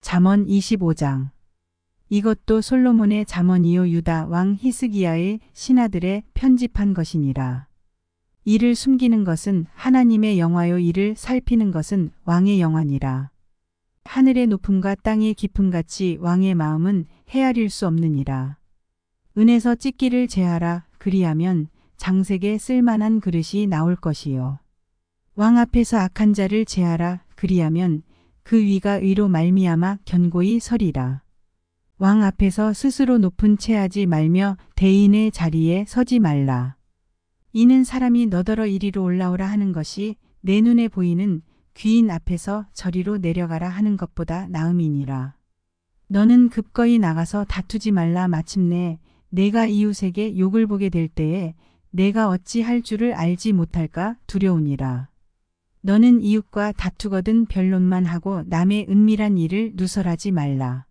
잠언 25장. 이것도 솔로몬의 잠언이요 유다 왕 히스기야의 신하들의 편집한 것이니라. 이를 숨기는 것은 하나님의 영화요 이를 살피는 것은 왕의 영화니라. 하늘의 높음과 땅의 깊음같이 왕의 마음은 헤아릴 수 없느니라. 은에서 찢기를 제하라. 그리하면 장색에 쓸만한 그릇이 나올 것이요. 왕 앞에서 악한 자를 제하라. 그리하면 그 위가 의로 말미암아 견고히 서리라. 왕 앞에서 스스로 높은 채하지 말며 대인의 자리에 서지 말라. 이는 사람이 너더러 이리로 올라오라 하는 것이 내 눈에 보이는 귀인 앞에서 저리로 내려가라 하는 것보다 나음이니라. 너는 급거이 나가서 다투지 말라. 마침내 내가 이웃에게 욕을 보게 될 때에 내가 어찌 할 줄을 알지 못할까 두려우니라. 너는 이웃과 다투거든 변론만 하고 남의 은밀한 일을 누설하지 말라.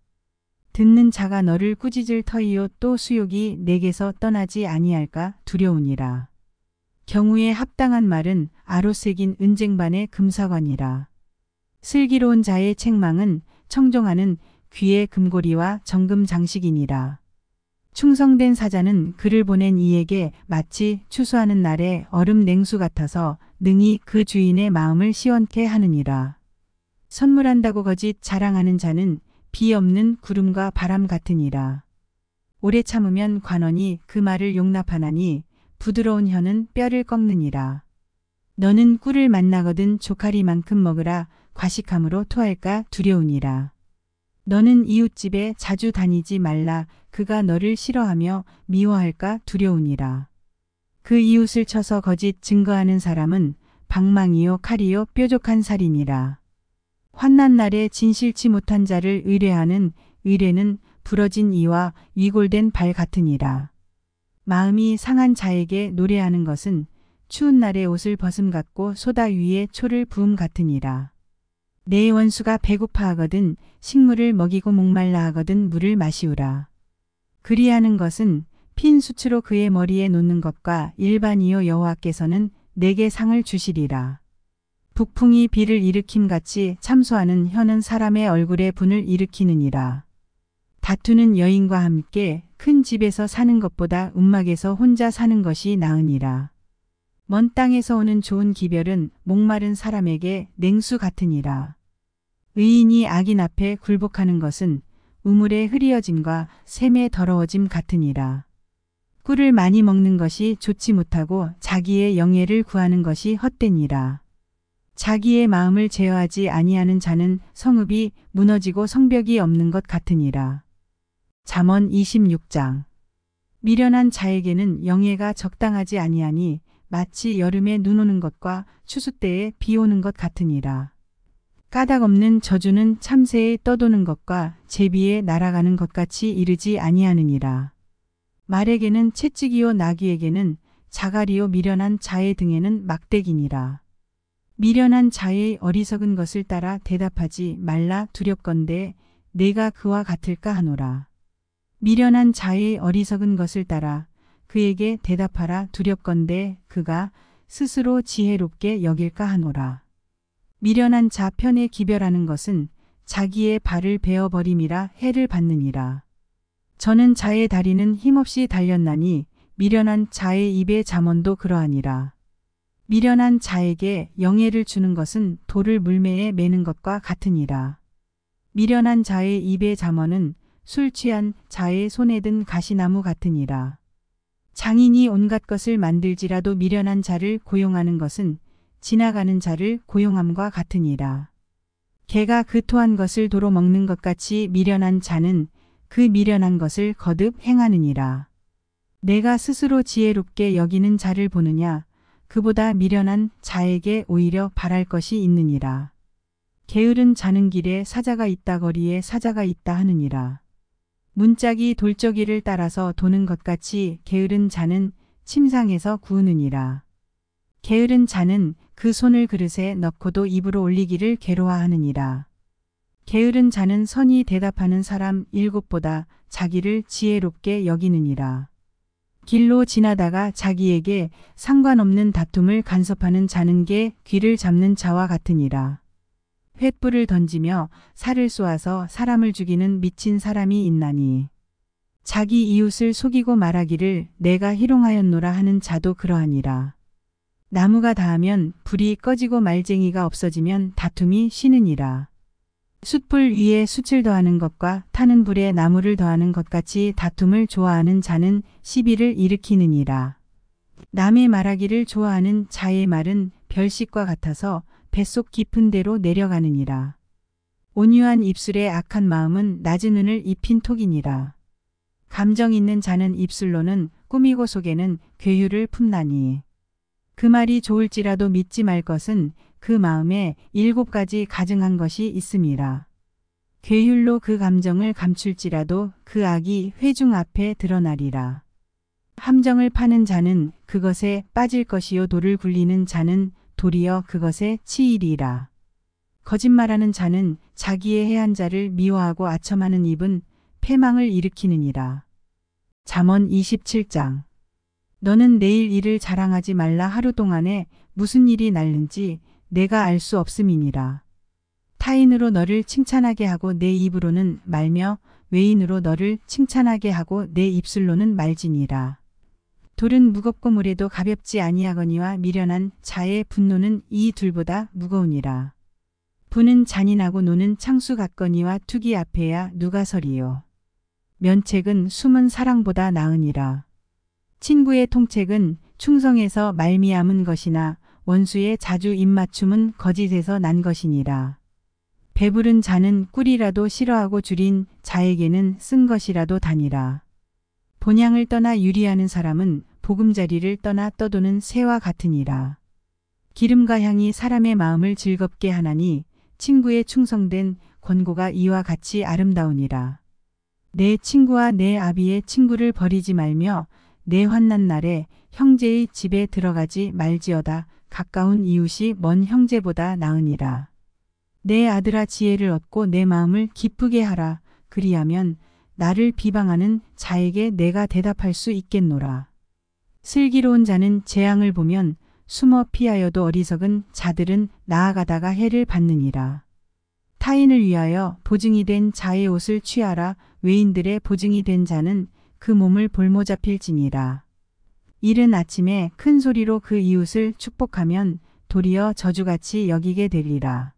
듣는 자가 너를 꾸짖을 터이요 또 수욕이 내게서 떠나지 아니할까 두려우니라. 경우에 합당한 말은 아로새긴 은쟁반의 금사관이라. 슬기로운 자의 책망은 청종하는 귀의 금고리와 정금 장식이니라. 충성된 사자는 그를 보낸 이에게 마치 추수하는 날에 얼음 냉수 같아서 능히 그 주인의 마음을 시원케 하느니라. 선물한다고 거짓 자랑하는 자는 비 없는 구름과 바람 같으니라. 오래 참으면 관원이 그 말을 용납하나니 부드러운 혀는 뼈를 꺾느니라. 너는 꿀을 만나거든 조카리만큼 먹으라. 과식함으로 토할까 두려우니라. 너는 이웃집에 자주 다니지 말라. 그가 너를 싫어하며 미워할까 두려우니라. 그 이웃을 쳐서 거짓 증거하는 사람은 방망이요 칼이요 뾰족한 살이니라. 환난 날에 진실치 못한 자를 의뢰하는 의뢰는 부러진 이와 위골된 발 같으니라. 마음이 상한 자에게 노래하는 것은 추운 날에 옷을 벗음 같고 소다 위에 초를 부음 같으니라. 내 원수가 배고파하거든 식물을 먹이고 목말라 하거든 물을 마시우라. 그리하는 것은 핀 수치로 그의 머리에 놓는 것과 일반이요 여호와께서는 내게 상을 주시리라. 북풍이 비를 일으킴같이 참소하는 혀는 사람의 얼굴에 분을 일으키느니라. 다투는 여인과 함께 큰 집에서 사는 것보다 움막에서 혼자 사는 것이 나으니라. 먼 땅에서 오는 좋은 기별은 목마른 사람에게 냉수 같으니라. 의인이 악인 앞에 굴복하는 것은 우물의 흐리어짐과 샘의 더러워짐 같으니라. 꿀을 많이 먹는 것이 좋지 못하고 자기의 영예를 구하는 것이 헛되니라. 자기의 마음을 제어하지 아니하는 자는 성읍이 무너지고 성벽이 없는 것 같으니라. 잠언 26장. 미련한 자에게는 영예가 적당하지 아니하니 마치 여름에 눈 오는 것과 추수 때에 비 오는 것 같으니라. 까닭 없는 저주는 참새에 떠도는 것과 제비에 날아가는 것 같이 이르지 아니하느니라. 말에게는 채찍이요 나귀에게는 자갈이요 미련한 자의 등에는 막대기니라. 미련한 자의 어리석은 것을 따라 대답하지 말라. 두렵건대 내가 그와 같을까 하노라. 미련한 자의 어리석은 것을 따라 그에게 대답하라. 두렵건대 그가 스스로 지혜롭게 여길까 하노라. 미련한 자 편에 기별하는 것은 자기의 발을 베어버림이라 해를 받느니라. 저는 자의 다리는 힘없이 달렸나니 미련한 자의 입의 잠언도 그러하니라. 미련한 자에게 영예를 주는 것은 돌을 물매에 매는 것과 같으니라. 미련한 자의 입의 잠언은 술 취한 자의 손에 든 가시나무 같으니라. 장인이 온갖 것을 만들지라도 미련한 자를 고용하는 것은 지나가는 자를 고용함과 같으니라. 개가 그 토한 것을 도로 먹는 것 같이 미련한 자는 그 미련한 것을 거듭 행하느니라. 내가 스스로 지혜롭게 여기는 자를 보느냐. 그보다 미련한 자에게 오히려 바랄 것이 있느니라. 게으른 자는 길에 사자가 있다 거리에 사자가 있다 하느니라. 문짝이 돌적이를 따라서 도는 것 같이 게으른 자는 침상에서 구우느니라. 게으른 자는 그 손을 그릇에 넣고도 입으로 올리기를 괴로워하느니라. 게으른 자는 선히 대답하는 사람 7보다 자기를 지혜롭게 여기느니라. 길로 지나다가 자기에게 상관없는 다툼을 간섭하는 자는 개 귀를 잡는 자와 같으니라. 횃불을 던지며 살을 쏘아서 사람을 죽이는 미친 사람이 있나니. 자기 이웃을 속이고 말하기를 내가 희롱하였노라 하는 자도 그러하니라. 나무가 닿으면 불이 꺼지고 말쟁이가 없어지면 다툼이 쉬느니라. 숯불 위에 숯을 더하는 것과 타는 불에 나무를 더하는 것 같이 다툼을 좋아하는 자는 시비를 일으키느니라. 남의 말하기를 좋아하는 자의 말은 별식과 같아서 뱃속 깊은 데로 내려가느니라. 온유한 입술에 악한 마음은 낮은 은을 입힌 톡이니라. 감정 있는 자는 입술로는 꾸미고 속에는 괴유를 품나니. 그 말이 좋을지라도 믿지 말 것은 그 마음에 7가지 가증한 것이 있음이라. 괴율로 그 감정을 감출지라도 그 악이 회중 앞에 드러나리라. 함정을 파는 자는 그것에 빠질 것이요 돌을 굴리는 자는 도리어 그것에 치이리라. 거짓말하는 자는 자기의 해한 자를 미워하고 아첨하는 입은 패망을 일으키느니라. 잠언 27장. 너는 내일 일을 자랑하지 말라. 하루 동안에 무슨 일이 날는지 내가 알 수 없음이니라. 타인으로 너를 칭찬하게 하고 내 입으로는 말며 외인으로 너를 칭찬하게 하고 내 입술로는 말지니라. 돌은 무겁고 무례도 가볍지 아니하거니와 미련한 자의 분노는 이 둘보다 무거우니라. 분은 잔인하고 노는 창수 같거니와 투기 앞에야 누가 서리요. 면책은 숨은 사랑보다 나으니라. 친구의 통책은 충성에서 말미암은 것이나 원수의 자주 입맞춤은 거짓에서 난 것이니라. 배부른 자는 꿀이라도 싫어하고 줄인 자에게는 쓴 것이라도 다니라. 본향을 떠나 유리하는 사람은 보금자리를 떠나 떠도는 새와 같으니라. 기름과 향이 사람의 마음을 즐겁게 하나니 친구의 충성된 권고가 이와 같이 아름다우니라. 내 친구와 내 아비의 친구를 버리지 말며 내 환난 날에 형제의 집에 들어가지 말지어다. 가까운 이웃이 먼 형제보다 나으니라. 내 아들아 지혜를 얻고 내 마음을 기쁘게 하라. 그리하면 나를 비방하는 자에게 내가 대답할 수 있겠노라. 슬기로운 자는 재앙을 보면 숨어 피하여도 어리석은 자들은 나아가다가 해를 받느니라. 타인을 위하여 보증이 된 자의 옷을 취하라. 외인들의 보증이 된 자는 그 몸을 볼모 잡힐지니라. 이른 아침에 큰 소리로 그 이웃을 축복하면 도리어 저주같이 여기게 되리라.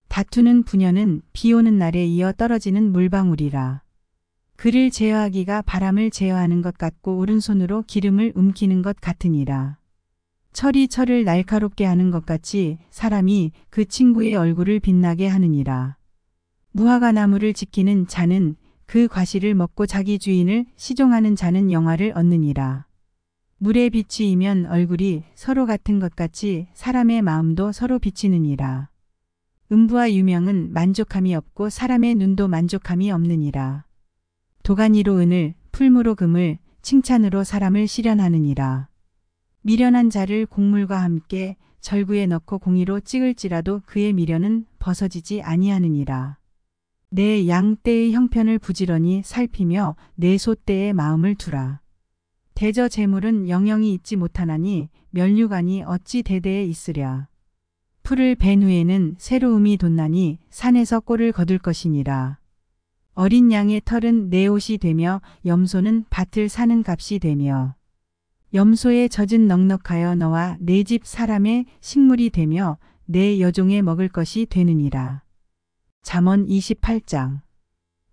다투는 부녀는 비 오는 날에 이어 떨어지는 물방울이라. 그를 제어하기가 바람을 제어하는 것 같고 오른손으로 기름을 움키는 것 같으니라. 철이 철을 날카롭게 하는 것 같이 사람이 그 친구의 얼굴을 빛나게 하느니라. 무화과 나무를 지키는 자는 그 과실을 먹고 자기 주인을 시종하는 자는 영화를 얻느니라. 물에 비추이면 얼굴이 서로 같은 것 같이 사람의 마음도 서로 비치느니라. 음부와 유명은 만족함이 없고 사람의 눈도 만족함이 없느니라. 도가니로 은을, 풀무로 금을, 칭찬으로 사람을 실현하느니라. 미련한 자를 곡물과 함께 절구에 넣고 공의로 찍을지라도 그의 미련은 벗어지지 아니하느니라. 내 양떼의 형편을 부지런히 살피며 내 소떼의 마음을 두라. 대저 재물은 영영이 있지 못하나니 면류관이 어찌 대대에 있으랴. 풀을 벤 후에는 새로움이 돋나니 산에서 꼴을 거둘 것이니라. 어린 양의 털은 내 옷이 되며 염소는 밭을 사는 값이 되며 염소의 젖은 넉넉하여 너와 내 집 사람의 식물이 되며 내 여종의 먹을 것이 되느니라. 잠언 28장.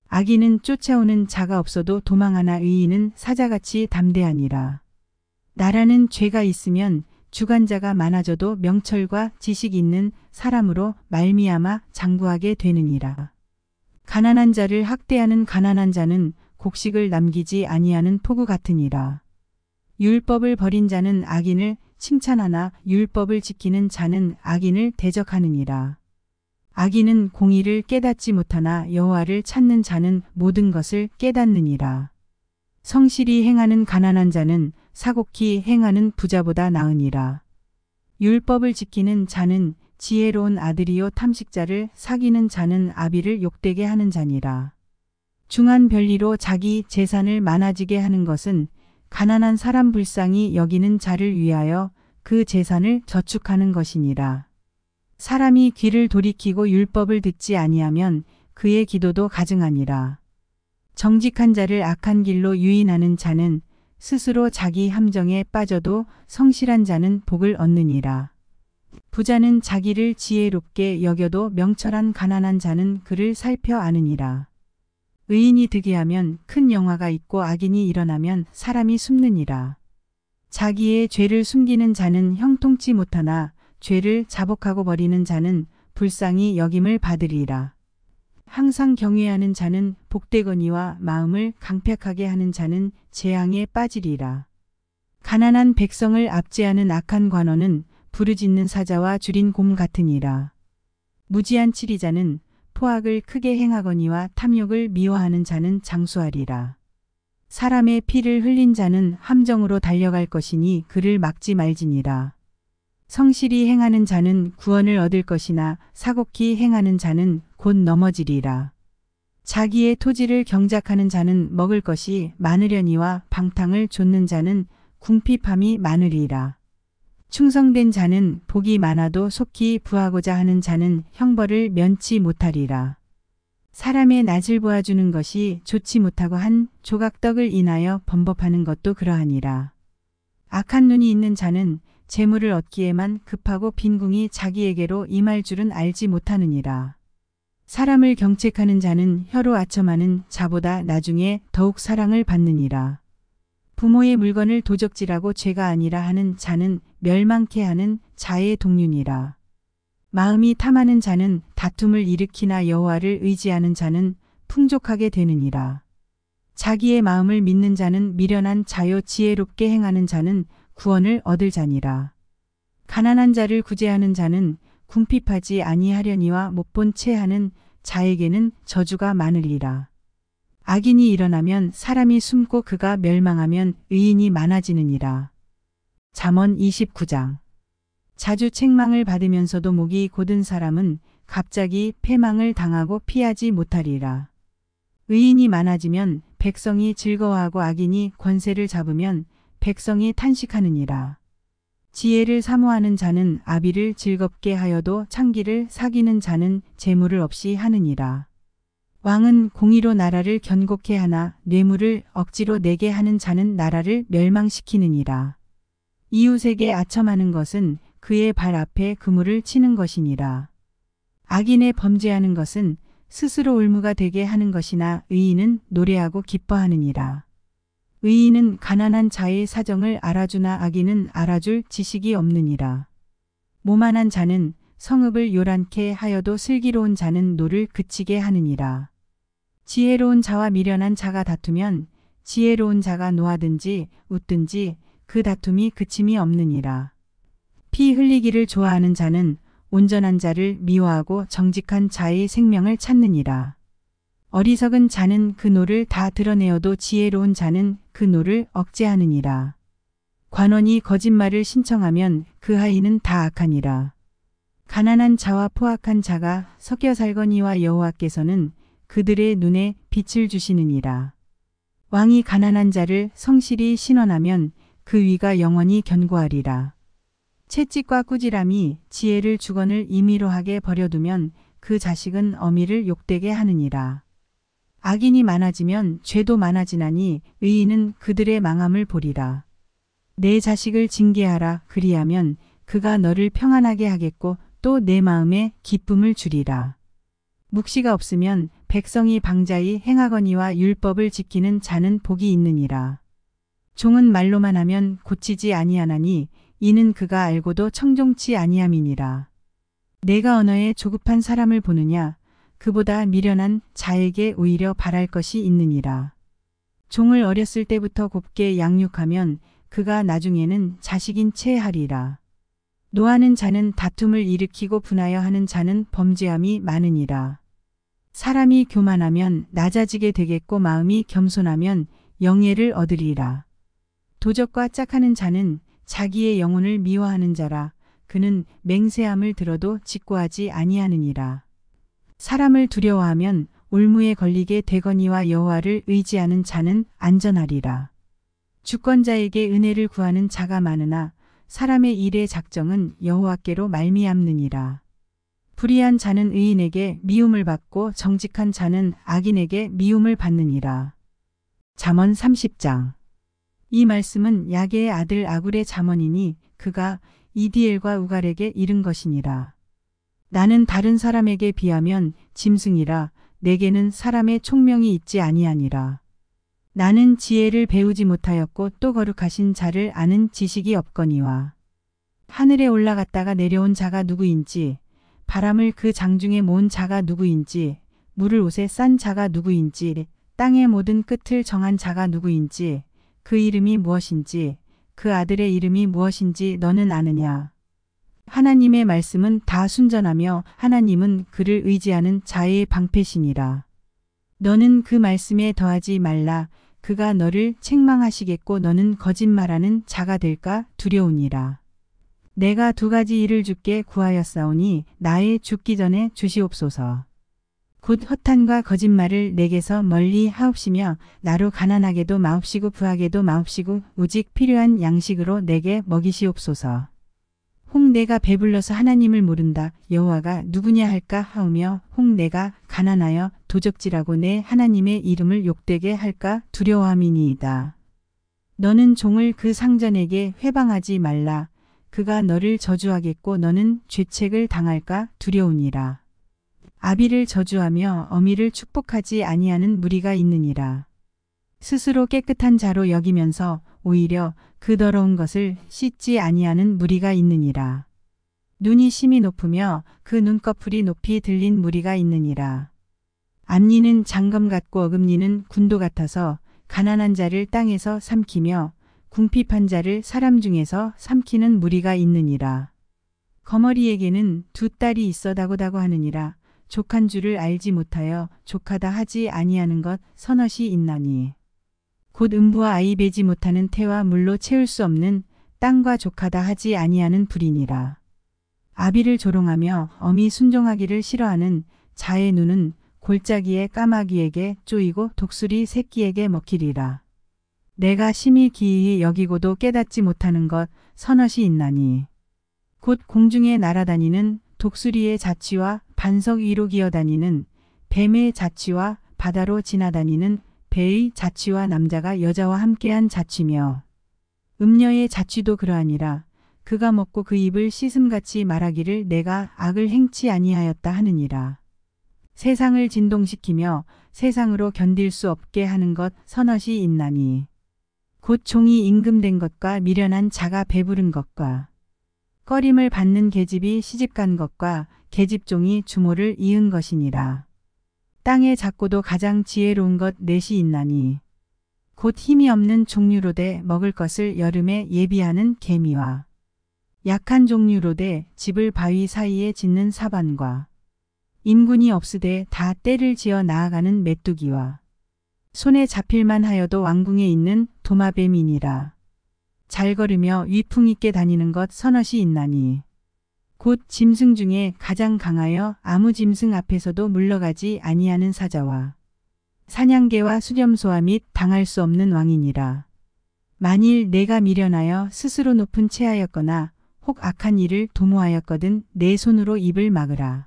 악인은 쫓아오는 자가 없어도 도망하나 의인은 사자같이 담대하니라. 나라는 죄가 있으면 주관자가 많아져도 명철과 지식 있는 사람으로 말미암아 장구하게 되느니라. 가난한 자를 학대하는 가난한 자는 곡식을 남기지 아니하는 포구 같으니라. 율법을 버린 자는 악인을 칭찬하나 율법을 지키는 자는 악인을 대적하느니라. 악인은 공의를 깨닫지 못하나 여호와를 찾는 자는 모든 것을 깨닫느니라. 성실히 행하는 가난한 자는 사곡히 행하는 부자보다 나으니라. 율법을 지키는 자는 지혜로운 아들이요 탐식자를 사귀는 자는 아비를 욕되게 하는 자니라. 중한 별리로 자기 재산을 많아지게 하는 것은 가난한 사람 불쌍히 여기는 자를 위하여 그 재산을 저축하는 것이니라. 사람이 귀를 돌이키고 율법을 듣지 아니하면 그의 기도도 가증하니라. 정직한 자를 악한 길로 유인하는 자는 스스로 자기 함정에 빠져도 성실한 자는 복을 얻느니라. 부자는 자기를 지혜롭게 여겨도 명철한 가난한 자는 그를 살펴 아느니라. 의인이 득이하면 큰 영화가 있고 악인이 일어나면 사람이 숨느니라. 자기의 죄를 숨기는 자는 형통치 못하나 죄를 자복하고 버리는 자는 불쌍히 여김을 받으리라. 항상 경외하는 자는 복되거니와 마음을 강팍하게 하는 자는 재앙에 빠지리라. 가난한 백성을 압제하는 악한 관원은 부르짖는 사자와 줄인 곰 같으니라. 무지한 치리자는 포악을 크게 행하거니와 탐욕을 미워하는 자는 장수하리라. 사람의 피를 흘린 자는 함정으로 달려갈 것이니 그를 막지 말지니라. 성실히 행하는 자는 구원을 얻을 것이나 사곡히 행하는 자는 곧 넘어지리라. 자기의 토지를 경작하는 자는 먹을 것이 많으려니와 방탕을 좇는 자는 궁핍함이 많으리라. 충성된 자는 복이 많아도 속히 부하고자 하는 자는 형벌을 면치 못하리라. 사람의 낯을 보아주는 것이 좋지 못하고 한 조각 떡을 인하여 범법하는 것도 그러하니라. 악한 눈이 있는 자는 재물을 얻기에만 급하고 빈궁이 자기에게로 임할 줄은 알지 못하느니라. 사람을 경책하는 자는 혀로 아첨하는 자보다 나중에 더욱 사랑을 받느니라. 부모의 물건을 도적질하고 죄가 아니라 하는 자는 멸망케 하는 자의 동륜이라. 마음이 탐하는 자는 다툼을 일으키나 여호와를 의지하는 자는 풍족하게 되느니라. 자기의 마음을 믿는 자는 미련한 자요 지혜롭게 행하는 자는 구원을 얻을 자니라. 가난한 자를 구제하는 자는 궁핍하지 아니하려니와 못본 채 하는 자에게는 저주가 많으리라. 악인이 일어나면 사람이 숨고 그가 멸망하면 의인이 많아지느니라. 잠언 29장. 자주 책망을 받으면서도 목이 곧은 사람은 갑자기 패망을 당하고 피하지 못하리라. 의인이 많아지면 백성이 즐거워하고 악인이 권세를 잡으면 백성이 탄식하느니라. 지혜를 사모하는 자는 아비를 즐겁게 하여도 창기를 사귀는 자는 재물을 없이 하느니라. 왕은 공의로 나라를 견고케 하나 뇌물을 억지로 내게 하는 자는 나라를 멸망시키느니라. 이웃에게 아첨하는 것은 그의 발 앞에 그물을 치는 것이니라. 악인의 범죄하는 것은 스스로 올무가 되게 하는 것이나 의인은 노래하고 기뻐하느니라. 의인은 가난한 자의 사정을 알아주나 악인은 알아줄 지식이 없느니라. 모만한 자는 성읍을 요란케 하여도 슬기로운 자는 노를 그치게 하느니라. 지혜로운 자와 미련한 자가 다투면 지혜로운 자가 노하든지 웃든지 그 다툼이 그침이 없느니라. 피 흘리기를 좋아하는 자는 온전한 자를 미워하고 정직한 자의 생명을 찾느니라. 어리석은 자는 그 노를 다 드러내어도 지혜로운 자는 그 노를 억제하느니라. 관원이 거짓말을 신청하면 그 하인은 다 악하니라. 가난한 자와 포악한 자가 섞여 살거니와 여호와께서는 그들의 눈에 빛을 주시느니라. 왕이 가난한 자를 성실히 신원하면 그 위가 영원히 견고하리라. 채찍과 꾸지람이 지혜를 주건을 임의로 하게 버려두면 그 자식은 어미를 욕되게 하느니라. 악인이 많아지면 죄도 많아지나니 의인은 그들의 망함을 보리라. 내 자식을 징계하라 그리하면 그가 너를 평안하게 하겠고 또 내 마음에 기쁨을 주리라. 묵시가 없으면 백성이 방자히 행하거니와 율법을 지키는 자는 복이 있느니라. 종은 말로만 하면 고치지 아니하나니 이는 그가 알고도 청종치 아니함이니라. 내가 언어에 조급한 사람을 보느냐 그보다 미련한 자에게 오히려 바랄 것이 있느니라. 종을 어렸을 때부터 곱게 양육하면 그가 나중에는 자식인 채 하리라. 노하는 자는 다툼을 일으키고 분하여 하는 자는 범죄함이 많으니라. 사람이 교만하면 낮아지게 되겠고 마음이 겸손하면 영예를 얻으리라. 도적과 짝하는 자는 자기의 영혼을 미워하는 자라. 그는 맹세함을 들어도 직고하지 아니하느니라. 사람을 두려워하면 올무에 걸리게 되거니와 여호와를 의지하는 자는 안전하리라. 주권자에게 은혜를 구하는 자가 많으나 사람의 일의 작정은 여호와께로 말미암느니라. 불의한 자는 의인에게 미움을 받고 정직한 자는 악인에게 미움을 받느니라. 잠언 30장. 이 말씀은 야게의 아들 아굴의 잠언이니 그가 이디엘과 우갈에게 이른 것이니라. 나는 다른 사람에게 비하면 짐승이라 내게는 사람의 총명이 있지 아니하니라. 나는 지혜를 배우지 못하였고 또 거룩하신 자를 아는 지식이 없거니와. 하늘에 올라갔다가 내려온 자가 누구인지, 바람을 그 장중에 모은 자가 누구인지, 물을 옷에 싼 자가 누구인지, 땅의 모든 끝을 정한 자가 누구인지, 그 이름이 무엇인지, 그 아들의 이름이 무엇인지 너는 아느냐. 하나님의 말씀은 다 순전하며 하나님은 그를 의지하는 자의 방패시니라. 너는 그 말씀에 더하지 말라. 그가 너를 책망하시겠고 너는 거짓말하는 자가 될까 두려우니라. 내가 두 가지 일을 주께 구하였사오니 나의 죽기 전에 주시옵소서. 곧 허탄과 거짓말을 내게서 멀리 하옵시며 나로 가난하게도 마옵시고 부하게도 마옵시고 오직 필요한 양식으로 내게 먹이시옵소서. 혹 내가 배불러서 하나님을 모른다. 여호와가 누구냐 할까 하오며 혹 내가 가난하여 도적질하고 내 하나님의 이름을 욕되게 할까 두려워함이니이다. 너는 종을 그 상전에게 회방하지 말라. 그가 너를 저주하겠고 너는 죄책을 당할까 두려우니라. 아비를 저주하며 어미를 축복하지 아니하는 무리가 있느니라. 스스로 깨끗한 자로 여기면서 오히려 그 더러운 것을 씻지 아니하는 무리가 있느니라. 눈이 심히 높으며 그 눈꺼풀이 높이 들린 무리가 있느니라. 앞니는 장검 같고 어금니는 군도 같아서 가난한 자를 땅에서 삼키며 궁핍한 자를 사람 중에서 삼키는 무리가 있느니라. 거머리에게는 두 딸이 있어다고다고 하느니라. 족한 줄을 알지 못하여 족하다 하지 아니하는 것 서넛이 있나니. 곧 음부와 아이 베지 못하는 태와 물로 채울 수 없는 땅과 족하다 하지 아니하는 불이니라. 아비를 조롱하며 어미 순종하기를 싫어하는 자의 눈은 골짜기의 까마귀에게 쪼이고 독수리 새끼에게 먹히리라. 내가 심히 기이히 여기고도 깨닫지 못하는 것 서넛이 있나니. 곧 공중에 날아다니는 독수리의 자취와 반석 위로 기어다니는 뱀의 자취와 바다로 지나다니는 배의 자취와 남자가 여자와 함께한 자취며 음녀의 자취도 그러하니라. 그가 먹고 그 입을 씻음같이 말하기를 내가 악을 행치 아니하였다 하느니라. 세상을 진동시키며 세상으로 견딜 수 없게 하는 것 서넛이 있나니. 곧 종이 임금된 것과 미련한 자가 배부른 것과 꺼림을 받는 계집이 시집간 것과 계집종이 주모를 이은 것이니라. 땅의 작고도 가장 지혜로운 것 넷이 있나니. 곧 힘이 없는 종류로되 먹을 것을 여름에 예비하는 개미와 약한 종류로되 집을 바위 사이에 짓는 사반과 인군이 없으되 다 때를 지어 나아가는 메뚜기와 손에 잡힐만 하여도 왕궁에 있는 도마뱀이니라. 잘 걸으며 위풍 있게 다니는 것 서넛이 있나니. 곧 짐승 중에 가장 강하여 아무 짐승 앞에서도 물러가지 아니하는 사자와 사냥개와 수렴소와 및 당할 수 없는 왕이니라. 만일 내가 미련하여 스스로 높은 체하였거나 혹 악한 일을 도모하였거든 내 손으로 입을 막으라.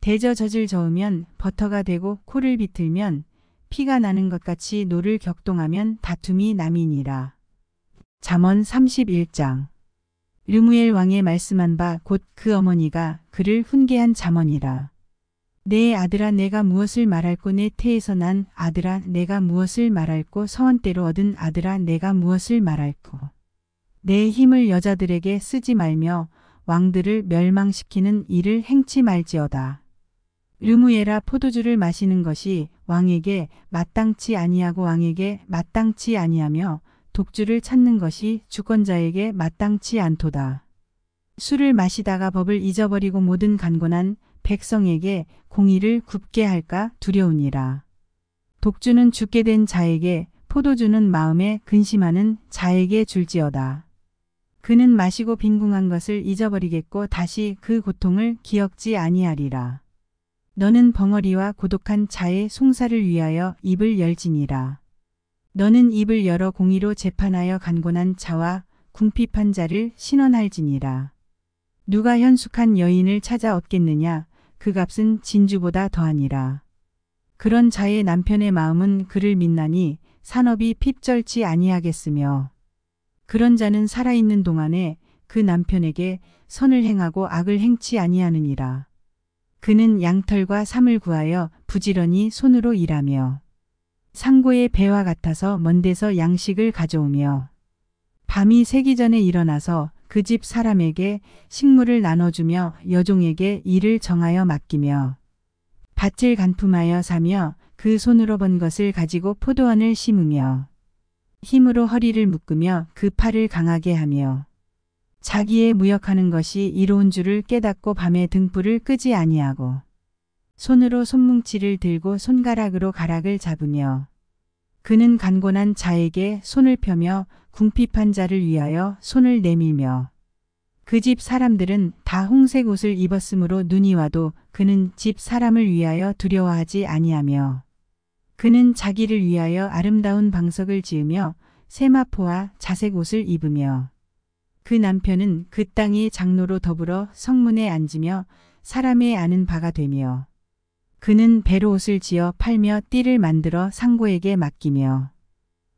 대저 젖을 저으면 버터가 되고 코를 비틀면 피가 나는 것 같이 노를 격동하면 다툼이 남이니라. 잠언 31장. 르무엘 왕의 말씀한 바 곧 그 어머니가 그를 훈계한 잠언이라. 내 아들아 내가 무엇을 말할꼬 내 태에서 난 아들아 내가 무엇을 말할꼬 서원 때로 얻은 아들아 내가 무엇을 말할꼬. 내 힘을 여자들에게 쓰지 말며 왕들을 멸망시키는 일을 행치 말지어다. 르무엘아 포도주를 마시는 것이 왕에게 마땅치 아니하고 왕에게 마땅치 아니하며 독주를 찾는 것이 주권자에게 마땅치 않도다. 술을 마시다가 법을 잊어버리고 모든 간곤한 백성에게 공의를 굽게 할까 두려우니라. 독주는 죽게 된 자에게 포도주는 마음에 근심하는 자에게 줄지어다. 그는 마시고 빈궁한 것을 잊어버리겠고 다시 그 고통을 기억지 아니하리라. 너는 벙어리와 고독한 자의 송사를 위하여 입을 열지니라. 너는 입을 열어 공의로 재판하여 간곤한 자와 궁핍한 자를 신원할지니라. 누가 현숙한 여인을 찾아 얻겠느냐 그 값은 진주보다 더하니라. 그런 자의 남편의 마음은 그를 믿나니 산업이 핍절치 아니하겠으며 그런 자는 살아있는 동안에 그 남편에게 선을 행하고 악을 행치 아니하느니라. 그는 양털과 삼을 구하여 부지런히 손으로 일하며 상고의 배와 같아서 먼 데서 양식을 가져오며 밤이 새기 전에 일어나서 그 집 사람에게 식물을 나눠주며 여종에게 일을 정하여 맡기며 밭을 간품하여 사며 그 손으로 번 것을 가지고 포도원을 심으며 힘으로 허리를 묶으며 그 팔을 강하게 하며 자기의 무역하는 것이 이로운 줄을 깨닫고 밤에 등불을 끄지 아니하고 손으로 손뭉치를 들고 손가락으로 가락을 잡으며 그는 간곤한 자에게 손을 펴며 궁핍한 자를 위하여 손을 내밀며 그 집 사람들은 다 홍색 옷을 입었으므로 눈이 와도 그는 집 사람을 위하여 두려워하지 아니하며 그는 자기를 위하여 아름다운 방석을 지으며 세마포와 자색 옷을 입으며 그 남편은 그 땅의 장로로 더불어 성문에 앉으며 사람의 아는 바가 되며 그는 배로 옷을 지어 팔며 띠를 만들어 상고에게 맡기며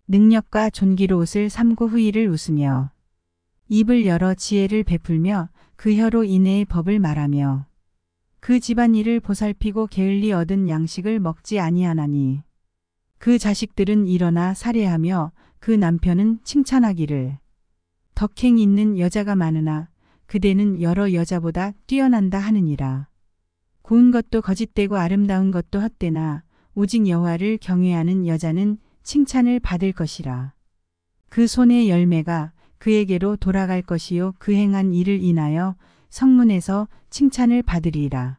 능력과 존귀로 옷을 삼고 후일을 웃으며 입을 열어 지혜를 베풀며 그 혀로 인애의 법을 말하며 그 집안일을 보살피고 게을리 얻은 양식을 먹지 아니하나니 그 자식들은 일어나 살해하며 그 남편은 칭찬하기를 덕행 있는 여자가 많으나 그대는 여러 여자보다 뛰어난다 하느니라. 고운 것도 거짓되고 아름다운 것도 헛되나 오직 여호와를 경외하는 여자는 칭찬을 받을 것이라. 그 손의 열매가 그에게로 돌아갈 것이요 그 행한 일을 인하여 성문에서 칭찬을 받으리라.